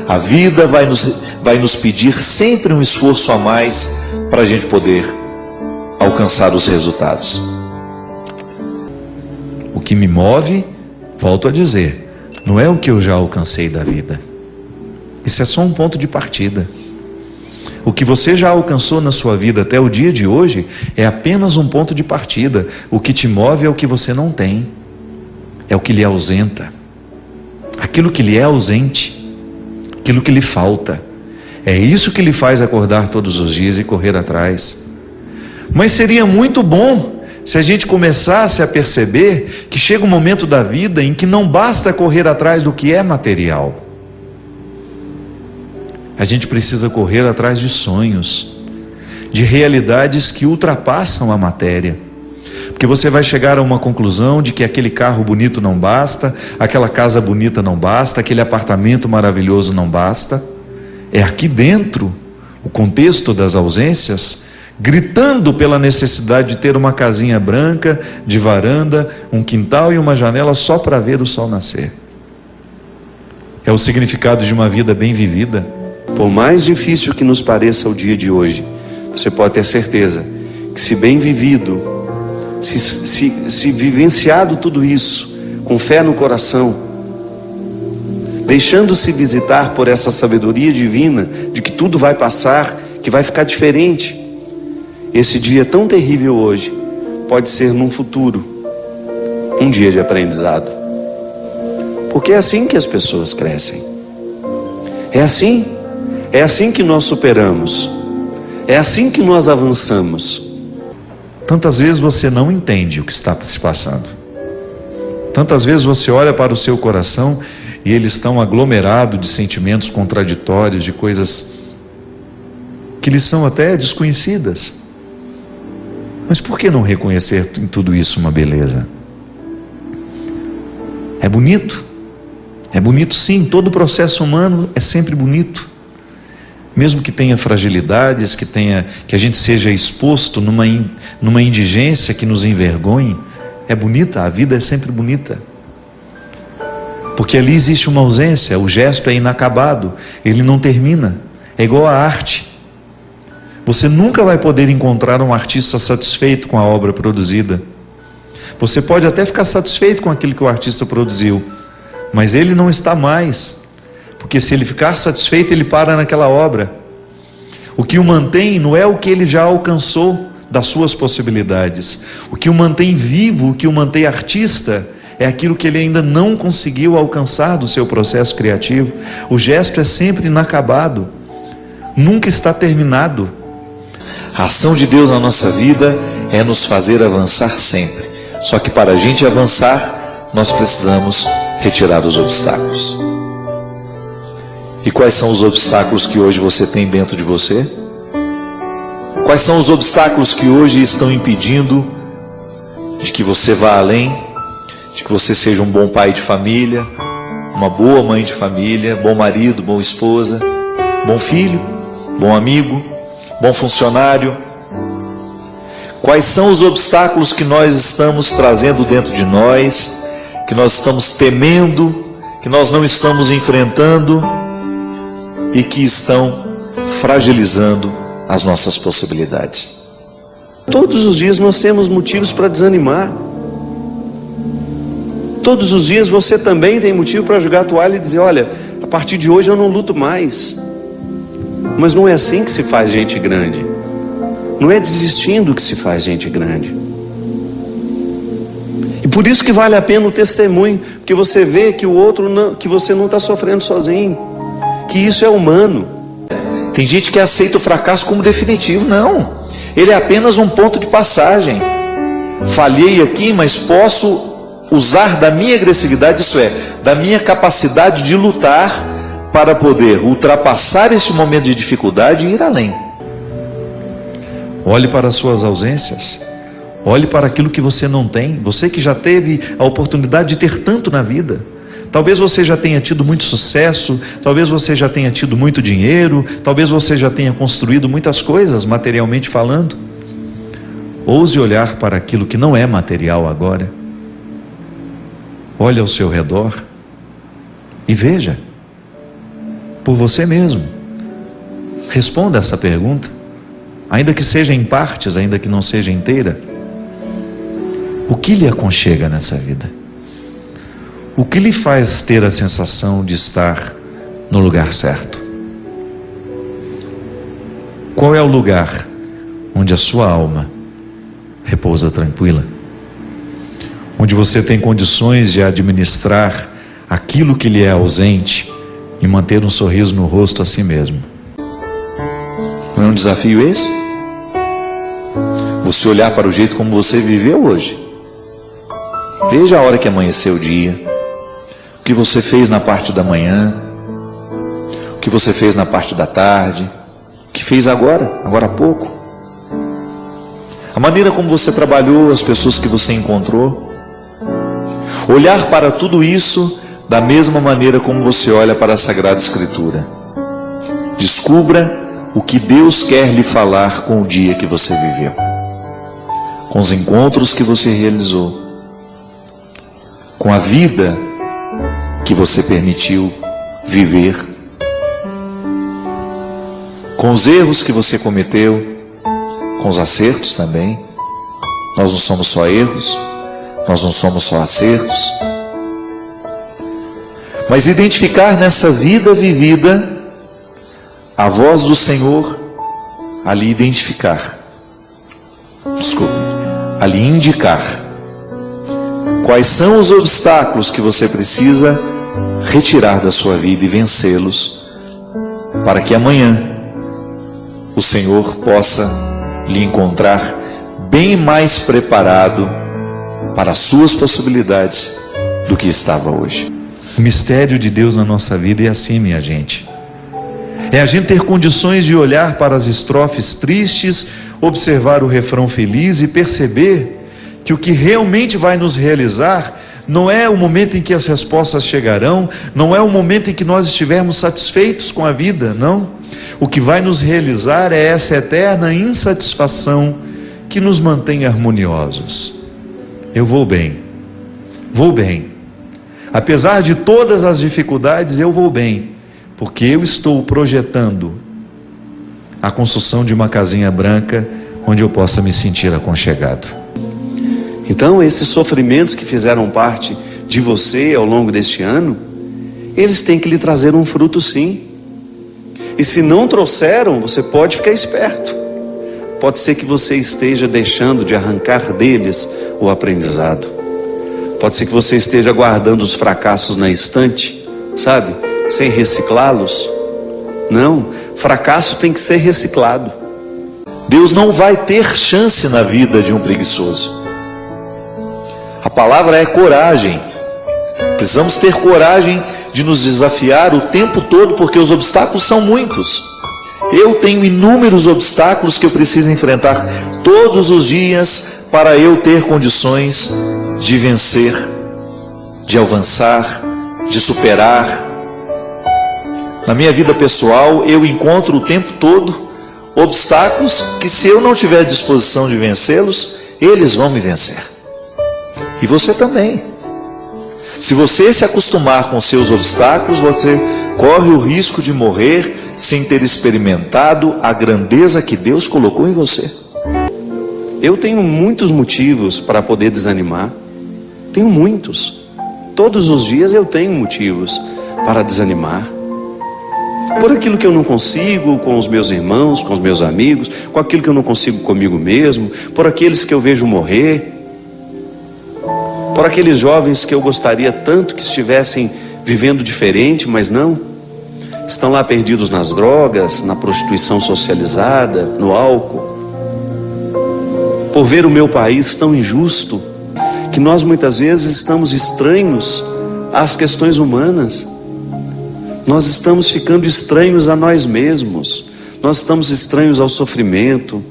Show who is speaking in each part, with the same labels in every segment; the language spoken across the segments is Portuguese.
Speaker 1: A vida vai nos pedir sempre um esforço a mais para a gente poder alcançar os resultados.
Speaker 2: O que me move, volto a dizer, não é o que eu já alcancei da vida. Isso é só um ponto de partida. O que você já alcançou na sua vida até o dia de hoje é apenas um ponto de partida. O que te move é o que você não tem, é o que lhe ausenta, aquilo que lhe é ausente, aquilo que lhe falta. É isso que lhe faz acordar todos os dias e correr atrás. Mas seria muito bom se a gente começasse a perceber que chega um momento da vida em que não basta correr atrás do que é material. A gente precisa correr atrás de sonhos, de realidades que ultrapassam a matéria. Porque você vai chegar a uma conclusão de que aquele carro bonito não basta, aquela casa bonita não basta, aquele apartamento maravilhoso não basta. É aqui dentro, o contexto das ausências, gritando pela necessidade de ter uma casinha branca, de varanda, um quintal e uma janela só para ver o sol nascer. É o significado de uma vida bem vivida.
Speaker 3: Por mais difícil que nos pareça o dia de hoje, você pode ter certeza que, se bem vivido, se vivenciado tudo isso, com fé no coração, deixando-se visitar por essa sabedoria divina de que tudo vai passar, que vai ficar diferente, esse dia tão terrível hoje pode ser num futuro um dia de aprendizado. Porque é assim que as pessoas crescem. É assim que nós superamos. É assim que nós avançamos.
Speaker 2: Tantas vezes você não entende o que está se passando. Tantas vezes você olha para o seu coração e ele está aglomerado de sentimentos contraditórios, de coisas que lhe são até desconhecidas. Mas por que não reconhecer em tudo isso uma beleza? É bonito. É bonito sim, todo o processo humano é sempre bonito. Mesmo que tenha fragilidades, que a gente seja exposto numa indigência que nos envergonhe, é bonita, a vida é sempre bonita. Porque ali existe uma ausência, o gesto é inacabado, ele não termina, é igual à arte. Você nunca vai poder encontrar um artista satisfeito com a obra produzida. Você pode até ficar satisfeito com aquilo que o artista produziu, mas ele não está mais. Porque se ele ficar satisfeito, ele para naquela obra. O que o mantém não é o que ele já alcançou das suas possibilidades. O que o mantém vivo, o que o mantém artista, é aquilo que ele ainda não conseguiu alcançar do seu processo criativo. O gesto é sempre inacabado, nunca está terminado.
Speaker 1: A ação de Deus na nossa vida é nos fazer avançar sempre. Só que para a gente avançar, nós precisamos retirar os obstáculos. E quais são os obstáculos que hoje você tem dentro de você? Quais são os obstáculos que hoje estão impedindo de que você vá além, de que você seja um bom pai de família, uma boa mãe de família, bom marido, boa esposa, bom filho, bom amigo, bom funcionário? Quais são os obstáculos que nós estamos trazendo dentro de nós, que nós estamos temendo, que nós não estamos enfrentando e que estão fragilizando as nossas possibilidades?
Speaker 3: Todos os dias nós temos motivos para desanimar. Todos os dias você também tem motivo para jogar a toalha e dizer: olha, a partir de hoje eu não luto mais. Mas não é assim que se faz gente grande. Não é desistindo que se faz gente grande. E por isso que vale a pena o testemunho, porque você vê que o outro não, que você não está sofrendo sozinho, que isso é humano.
Speaker 1: Tem gente que aceita o fracasso como definitivo. Não, ele é apenas um ponto de passagem. Falhei aqui, mas posso usar da minha agressividade, isso é, da minha capacidade de lutar, para poder ultrapassar esse momento de dificuldade e ir além.
Speaker 2: Olhe para as suas ausências, olhe para aquilo que você não tem. Você que já teve a oportunidade de ter tanto na vida. Talvez você já tenha tido muito sucesso, talvez você já tenha tido muito dinheiro, talvez você já tenha construído muitas coisas, materialmente falando. Ouse olhar para aquilo que não é material agora. Olhe ao seu redor e veja. por você mesmo. Responda essa pergunta, ainda que seja em partes, ainda que não seja inteira. O que lhe aconchega nessa vida? O que lhe faz ter a sensação de estar no lugar certo? Qual é o lugar onde a sua alma repousa tranquila? Onde você tem condições de administrar aquilo que lhe é ausente e manter um sorriso no rosto a si mesmo?
Speaker 1: Não é um desafio esse? Você olhar para o jeito como você viveu hoje. Veja a hora que amanheceu o dia, o que você fez na parte da manhã, o que você fez na parte da tarde, o que fez agora há pouco. A maneira como você trabalhou, as pessoas que você encontrou. Olhar para tudo isso da mesma maneira como você olha para a Sagrada Escritura. Descubra o que Deus quer lhe falar com o dia que você viveu, com os encontros que você realizou, com a vida que você permitiu viver, com os erros que você cometeu, com os acertos também. Nós não somos só erros, nós não somos só acertos. Mas identificar nessa vida vivida a voz do Senhor, ali ali indicar quais são os obstáculos que você precisa retirar da sua vida e vencê-los, para que amanhã o Senhor possa lhe encontrar bem mais preparado para as suas possibilidades do que estava hoje.
Speaker 2: O mistério de Deus na nossa vida é assim, minha gente. É a gente ter condições de olhar para as estrofes tristes, observar o refrão feliz e perceber que o que realmente vai nos realizar não é o momento em que as respostas chegarão, não é o momento em que nós estivermos satisfeitos com a vida, não. O que vai nos realizar é essa eterna insatisfação que nos mantém harmoniosos. Eu vou bem. Apesar de todas as dificuldades, eu vou bem, porque eu estou projetando a construção de uma casinha branca onde eu possa me sentir aconchegado.
Speaker 3: Então, esses sofrimentos que fizeram parte de você ao longo deste ano, eles têm que lhe trazer um fruto, sim. E se não trouxeram, você pode ficar esperto. Pode ser que você esteja deixando de arrancar deles o aprendizado. Pode ser que você esteja guardando os fracassos na estante, sabe? Sem reciclá-los. Não, fracasso tem que ser reciclado.
Speaker 1: Deus não vai ter chance na vida de um preguiçoso. A palavra é coragem. Precisamos ter coragem de nos desafiar o tempo todo, porque os obstáculos são muitos. Eu tenho inúmeros obstáculos que eu preciso enfrentar todos os dias para eu ter condições de vencer, de avançar, de superar. Na minha vida pessoal, eu encontro o tempo todo obstáculos que, se eu não tiver disposição de vencê-los, eles vão me vencer. E você também. Se você se acostumar com seus obstáculos, você corre o risco de morrer sem ter experimentado a grandeza que Deus colocou em você.
Speaker 3: Eu tenho muitos motivos para poder desanimar. Tenho muitos. Todos os dias eu tenho motivos para desanimar. Por aquilo que eu não consigo com os meus irmãos, com os meus amigos, com aquilo que eu não consigo comigo mesmo, por aqueles que eu vejo morrer, por aqueles jovens que eu gostaria tanto que estivessem vivendo diferente, mas não. Estão lá perdidos nas drogas, na prostituição socializada, no álcool. Por ver o meu país tão injusto, que nós muitas vezes estamos estranhos às questões humanas. Nós estamos ficando estranhos a nós mesmos. Nós estamos estranhos ao sofrimento.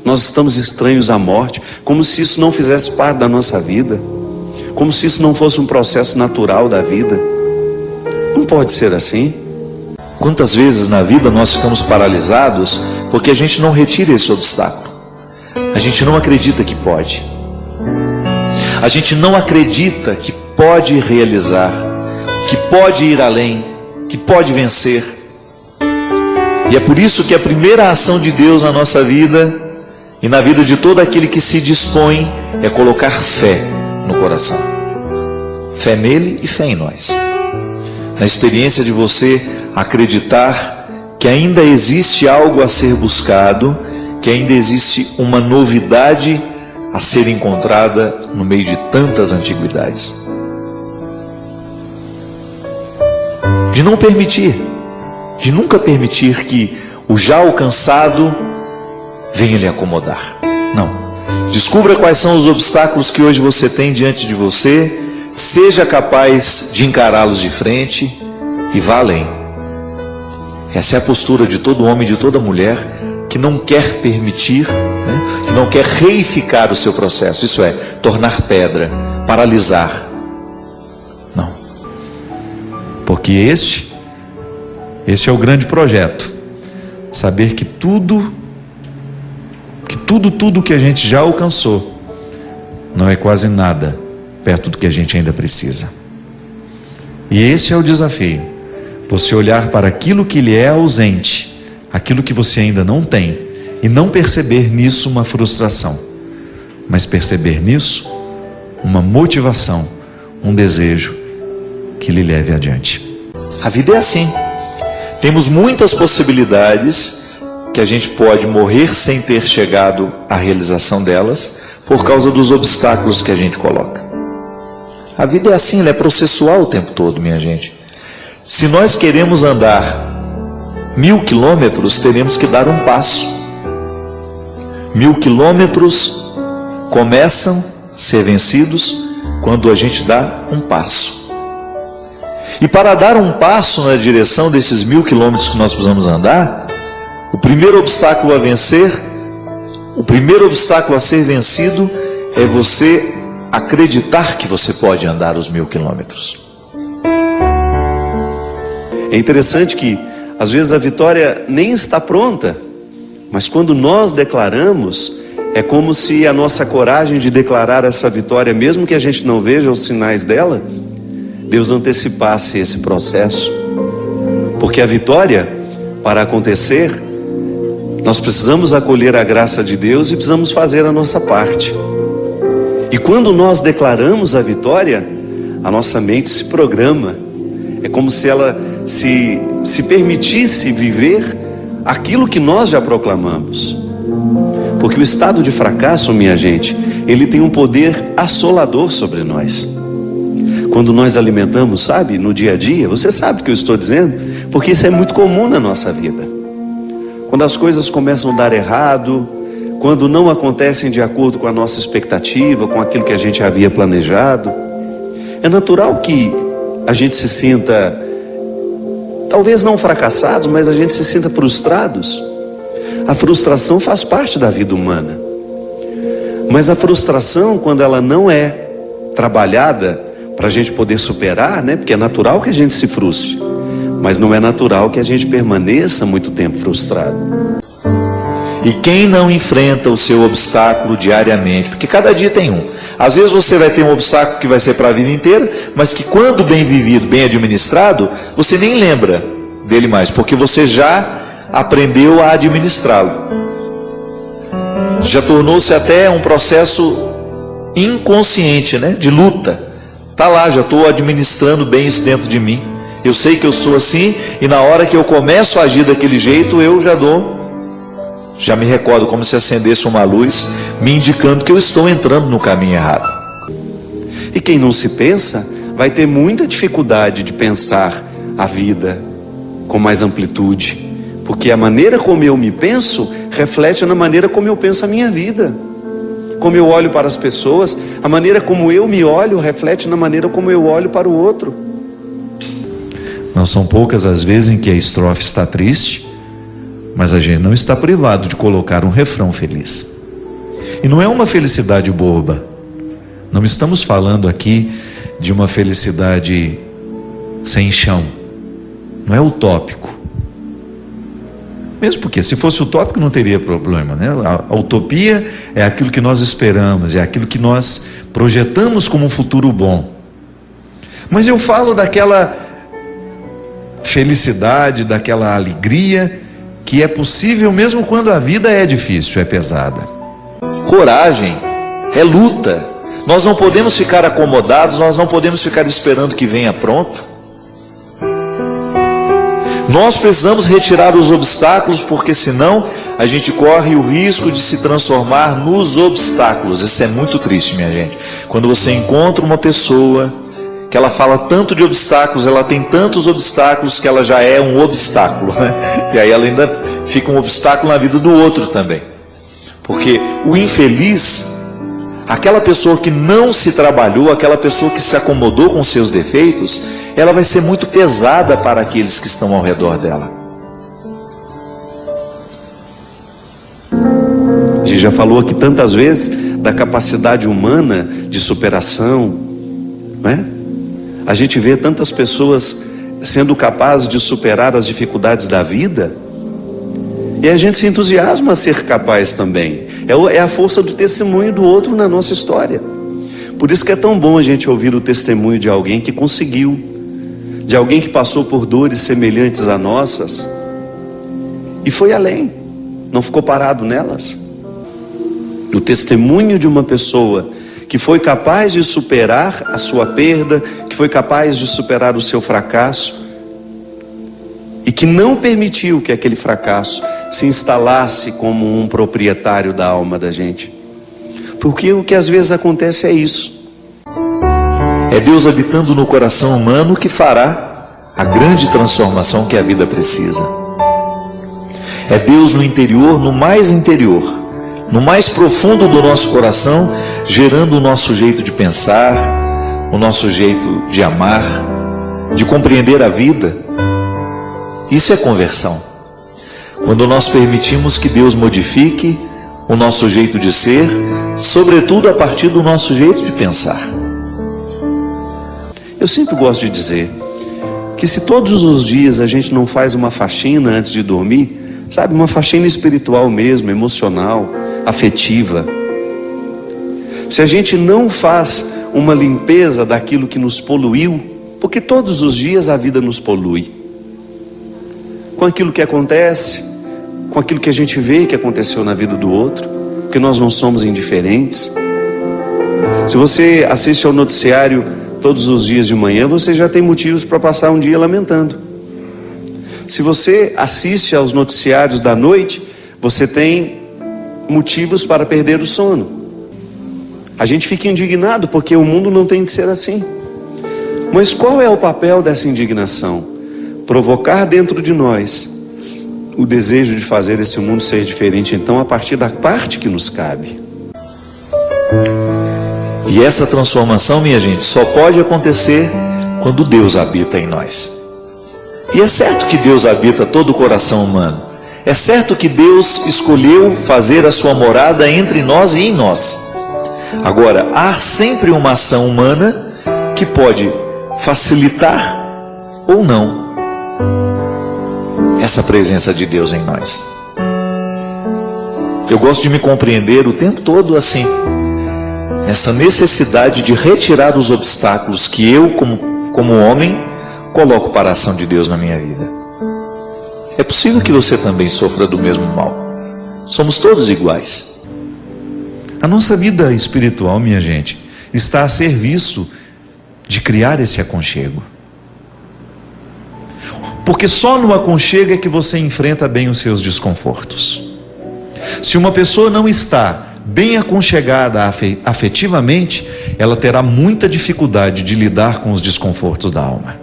Speaker 3: Nós estamos estranhos à morte, como se isso não fizesse parte da nossa vida, como se isso não fosse um processo natural da vida. Não pode ser assim.
Speaker 1: Quantas vezes na vida nós ficamos paralisados porque a gente não retira esse obstáculo. A gente não acredita que pode. A gente não acredita que pode realizar, que pode ir além, que pode vencer. E é por isso que a primeira ação de Deus na nossa vida e na vida de todo aquele que se dispõe é colocar fé no coração. Fé nele e fé em nós. Na experiência de você acreditar que ainda existe algo a ser buscado, que ainda existe uma novidade a ser encontrada no meio de tantas antiguidades. De não permitir, de nunca permitir que o já alcançado venha lhe acomodar. Não. Descubra quais são os obstáculos que hoje você tem diante de você, seja capaz de encará-los de frente e vá além. Essa é a postura de todo homem e de toda mulher que não quer permitir, que não quer reificar o seu processo, isso é, tornar pedra, paralisar. Não.
Speaker 2: Porque este é o grande projeto. Saber que tudo que a gente já alcançou não é quase nada perto do que a gente ainda precisa. E esse é o desafio. Você olhar para aquilo que lhe é ausente, aquilo que você ainda não tem, e não perceber nisso uma frustração, mas perceber nisso uma motivação, um desejo que lhe leve adiante.
Speaker 1: A vida é assim. Temos muitas possibilidades que a gente pode morrer sem ter chegado à realização delas por causa dos obstáculos que a gente coloca. A vida é assim, ela é processual o tempo todo, minha gente. Se nós queremos andar 1000 quilômetros, teremos que dar um passo. 1000 quilômetros começam a ser vencidos quando a gente dá um passo. E para dar um passo na direção desses 1000 quilômetros que nós precisamos andar, o primeiro obstáculo a vencer, o primeiro obstáculo a ser vencido é você acreditar que você pode andar os 1000 quilômetros.
Speaker 3: É interessante que às vezes a vitória nem está pronta, mas quando nós declaramos, é como se a nossa coragem de declarar essa vitória, mesmo que a gente não veja os sinais dela, Deus antecipasse esse processo. Porque a vitória, para acontecer, nós precisamos acolher a graça de Deus e precisamos fazer a nossa parte. E quando nós declaramos a vitória, a nossa mente se programa. É como se ela se permitisse viver aquilo que nós já proclamamos. Porque o estado de fracasso, minha gente, ele tem um poder assolador sobre nós. Quando nós alimentamos, sabe, no dia a dia, você sabe o que eu estou dizendo? Porque isso é muito comum na nossa vida. Quando as coisas começam a dar errado, quando não acontecem de acordo com a nossa expectativa, com aquilo que a gente havia planejado, é natural que a gente se sinta, talvez não fracassados, mas a gente se sinta frustrados. A frustração faz parte da vida humana. Mas a frustração, quando ela não é trabalhada para a gente poder superar, porque é natural que a gente se frustre, mas não é natural que a gente permaneça muito tempo frustrado.
Speaker 1: E quem não enfrenta o seu obstáculo diariamente, porque cada dia tem um. Às vezes você vai ter um obstáculo que vai ser para a vida inteira, mas que quando bem vivido, bem administrado, você nem lembra dele mais, porque você já aprendeu a administrá-lo. Já tornou-se até um processo inconsciente, de luta. Está lá, já estou administrando bem isso dentro de mim. Eu sei que eu sou assim, e na hora que eu começo a agir daquele jeito, eu já me recordo como se acendesse uma luz, me indicando que eu estou entrando no caminho errado.
Speaker 3: E quem não se pensa, vai ter muita dificuldade de pensar a vida com mais amplitude, porque a maneira como eu me penso, reflete na maneira como eu penso a minha vida. Como eu olho para as pessoas, a maneira como eu me olho, reflete na maneira como eu olho para o outro.
Speaker 2: Não são poucas as vezes em que a estrofe está triste, mas a gente não está privado de colocar um refrão feliz. E não é uma felicidade boba. Não estamos falando aqui de uma felicidade sem chão. Não é utópico. Mesmo porque se fosse utópico não teria problema, A utopia é aquilo que nós esperamos, é aquilo que nós projetamos como um futuro bom. Mas eu falo daquela felicidade, daquela alegria que é possível mesmo quando a vida é difícil, é pesada.
Speaker 1: Coragem é luta. Nós não podemos ficar acomodados, nós não podemos ficar esperando que venha pronto. Nós precisamos retirar os obstáculos, porque senão a gente corre o risco de se transformar nos obstáculos. Isso é muito triste, minha gente. Quando você encontra uma pessoa que ela fala tanto de obstáculos, ela tem tantos obstáculos que ela já é um obstáculo, né? E aí ela ainda fica um obstáculo na vida do outro também. Porque o infeliz, aquela pessoa que não se trabalhou, aquela pessoa que se acomodou com seus defeitos, ela vai ser muito pesada para aqueles que estão ao redor dela.
Speaker 3: A gente já falou aqui tantas vezes da capacidade humana de superação, não é? A gente vê tantas pessoas sendo capazes de superar as dificuldades da vida, e a gente se entusiasma a ser capaz também. É a força do testemunho do outro na nossa história. Por isso que é tão bom a gente ouvir o testemunho de alguém que conseguiu, de alguém que passou por dores semelhantes a nossas e foi além, não ficou parado nelas. O testemunho de uma pessoa que foi capaz de superar a sua perda, que foi capaz de superar o seu fracasso e que não permitiu que aquele fracasso se instalasse como um proprietário da alma da gente. Porque o que às vezes acontece é isso.
Speaker 1: É Deus habitando no coração humano que fará a grande transformação que a vida precisa. É Deus no interior, no mais profundo do nosso coração, gerando o nosso jeito de pensar, o nosso jeito de amar, de compreender a vida. Isso é conversão. Quando nós permitimos que Deus modifique o nosso jeito de ser, sobretudo a partir do nosso jeito de pensar.
Speaker 3: Eu sempre gosto de dizer que se todos os dias a gente não faz uma faxina antes de dormir, sabe, uma faxina espiritual mesmo, emocional, afetiva, se a gente não faz uma limpeza daquilo que nos poluiu, porque todos os dias a vida nos polui, com aquilo que acontece, com aquilo que a gente vê que aconteceu na vida do outro, porque nós não somos indiferentes. Se você assiste ao noticiário todos os dias de manhã, você já tem motivos para passar um dia lamentando. Se você assiste aos noticiários da noite, você tem motivos para perder o sono. A gente fica indignado porque o mundo não tem de ser assim. Mas qual é o papel dessa indignação? Provocar dentro de nós o desejo de fazer esse mundo ser diferente, então, a partir da parte que nos cabe.
Speaker 1: E essa transformação, minha gente, só pode acontecer quando Deus habita em nós. E é certo que Deus habita todo o coração humano. É certo que Deus escolheu fazer a sua morada entre nós e em nós. Agora, há sempre uma ação humana que pode facilitar ou não essa presença de Deus em nós. Eu gosto de me compreender o tempo todo assim, essa necessidade de retirar os obstáculos que eu, como homem, coloco para a ação de Deus na minha vida. É possível que você também sofra do mesmo mal. Somos todos iguais.
Speaker 2: A nossa vida espiritual, minha gente, está a serviço de criar esse aconchego. Porque só no aconchego é que você enfrenta bem os seus desconfortos. Se uma pessoa não está bem aconchegada afetivamente, ela terá muita dificuldade de lidar com os desconfortos da alma.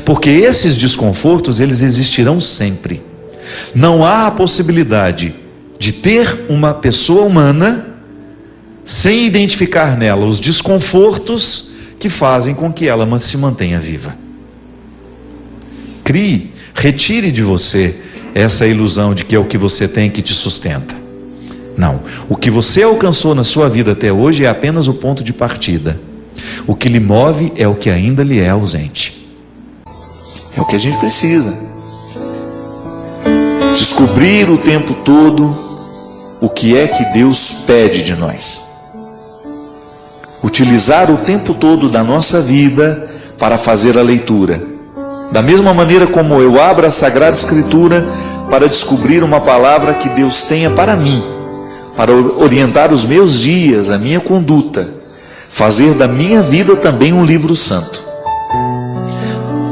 Speaker 2: Porque esses desconfortos, eles existirão sempre. Não há a possibilidade de ter uma pessoa humana sem identificar nela os desconfortos que fazem com que ela se mantenha viva. Retire de você essa ilusão de que é o que você tem que te sustenta. Não, o que você alcançou na sua vida até hoje é apenas o ponto de partida. O que lhe move é o que ainda lhe é ausente.
Speaker 1: É o que a gente precisa. Descobrir o tempo todo o que é que Deus pede de nós. Utilizar o tempo todo da nossa vida para fazer a leitura. Da mesma maneira como eu abro a Sagrada Escritura para descobrir uma palavra que Deus tenha para mim, para orientar os meus dias, a minha conduta, fazer da minha vida também um livro santo.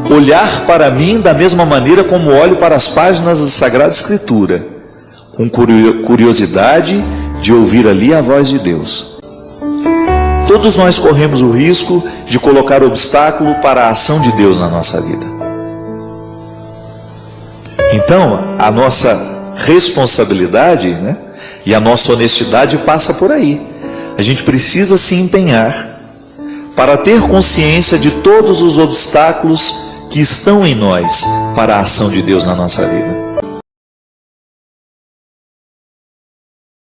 Speaker 1: Olhar para mim da mesma maneira como olho para as páginas da Sagrada Escritura, com curiosidade de ouvir ali a voz de Deus. Todos nós corremos o risco de colocar obstáculo para a ação de Deus na nossa vida. Então, a nossa responsabilidade, e a nossa honestidade passa por aí. A gente precisa se empenhar para ter consciência de todos os obstáculos que estão em nós para a ação de Deus na nossa vida.